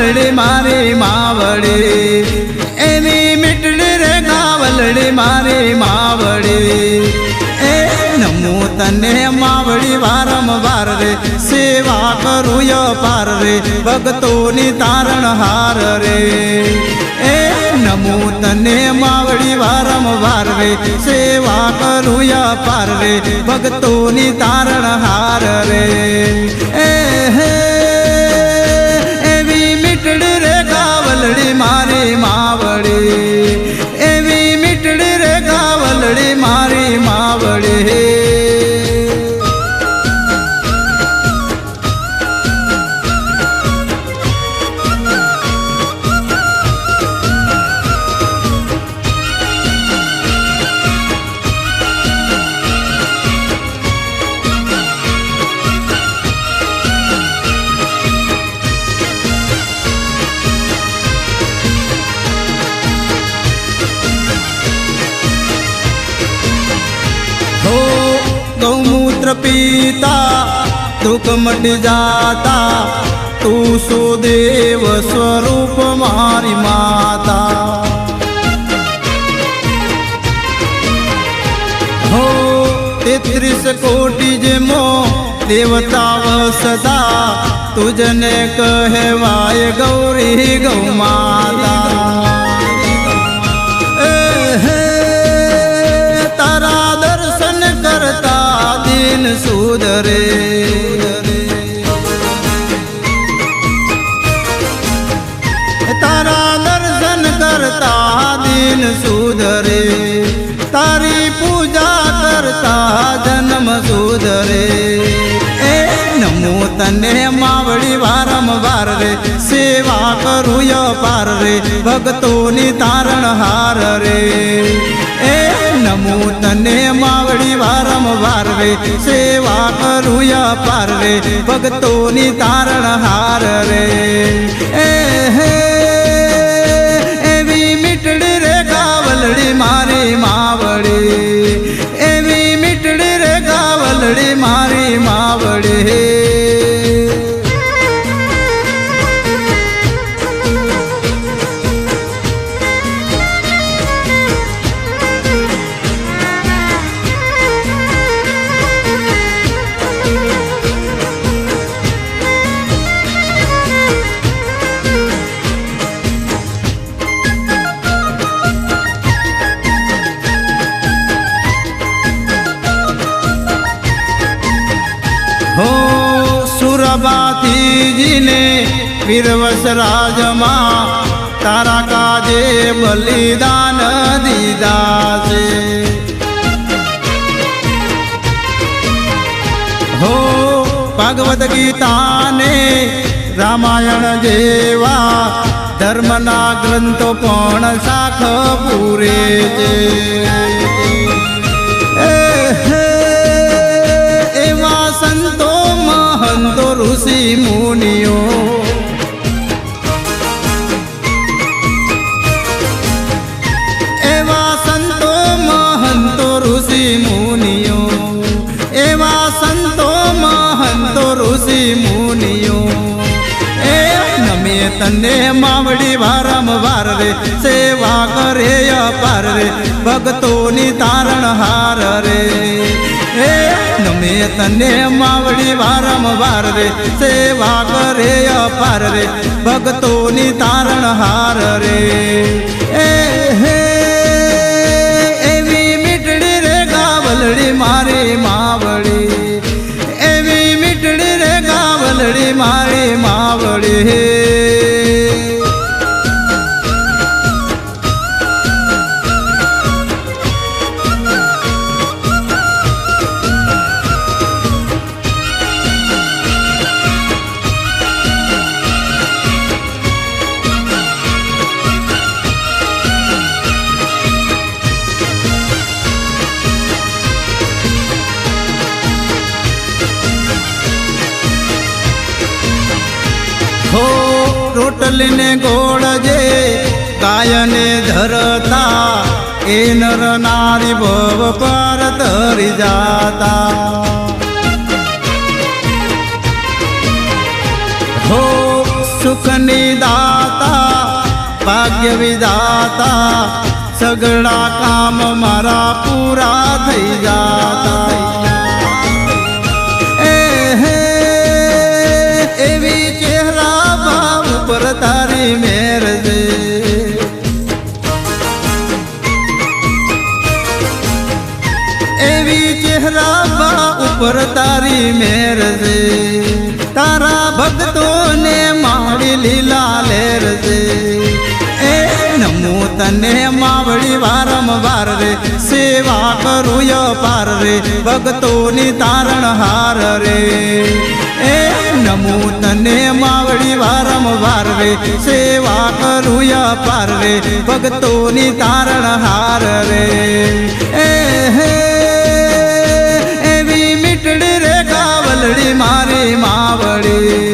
ગાવલડી મારી માવડી એવી મીઠડી રે ગાવલડી મારી માવડી એ નમો તને માવડી વારંવાર રે સેવા કરું યપાર રે ભક્તોની તારણહાર રે એ નમો તને માવડી વારંવાર રે સેવા કરું યપાર રે ભક્તોની તારણહાર રે એ એવી મીઠડી રે ગાવલડી મારી માવડી એવી મીઠડી રે ગાવલડી મારી માવડી गौमूत्र पीता दुख मट जाता तू सो देव स्वरूप मारी माता हो 33 कोटि जमो देवता वसदा तुझने कहवाय गौरी गौ माता सुधरे तारा दर्शन करता दिन सुधरे तारी पूजा करता जन्म सुधरे ए नमो तने मावड़ी वारंवार रे सेवा करूँ यपार रे भक्तोनी तारणहार रे ए नमो तने मावड़ी वारंवार रे सेवा करूँ यपार रे भक्तोनी तारणहार रे एवी मीठड़ी रे गावलड़ी मारी मावड़ी एवी मीठड़ी रे गावलड़ी मारी मावड़ी हो सुरबाती जी ने वीरवस राज मां तारा काजे बलिदान दीदा से हो भगवद गीता ने रामायण जेवा धर्मना ग्रंथो पण शाख पूरे जे संतो महंतो ऋषि मुनियो एवा संतो महंतो ऋषि मुनियो एवा संतो महंतो ऋषि मुनियो ए नमे तने मावड़ी वारंवार रे सेवा करे अपार रे भक्तोनी तारणहार रे ए नमे तने मावड़ी वारंवार रे सेवा करे अपार रे भक्तोनी तारणहार रे एवी मीठड़ी रे गावलड़ी मारी मावड़ी एवी मीठड़ी रे गावलड़ी मारी मावड़ी हो रोटली ने गोड़ जे गाय ने धरता ए नर नारी भव पर धरी जाता हो સુખની દાતા ભાગ્ય વિધાતા સગળા કામ મારા પૂરા થઈ જાતા એવી ચહેરા ભાવ ઉપર તારી મેર છે એવી ચહેરા ભાવ ઉપર તારી મેર છે તારા ભક્તોને માવડી લીલા લેર છે એ નમો તને માવડી વારંવાર રે સેવા કરું યપાર રે ભક્તોની તારણ હાર રે એ નમો તને માવડી વારંવાર રે સેવા કરું યપાર રે ભક્તોની તારણ હાર રે એ એવી મીઠડી રે કાવલડી મારી માવડી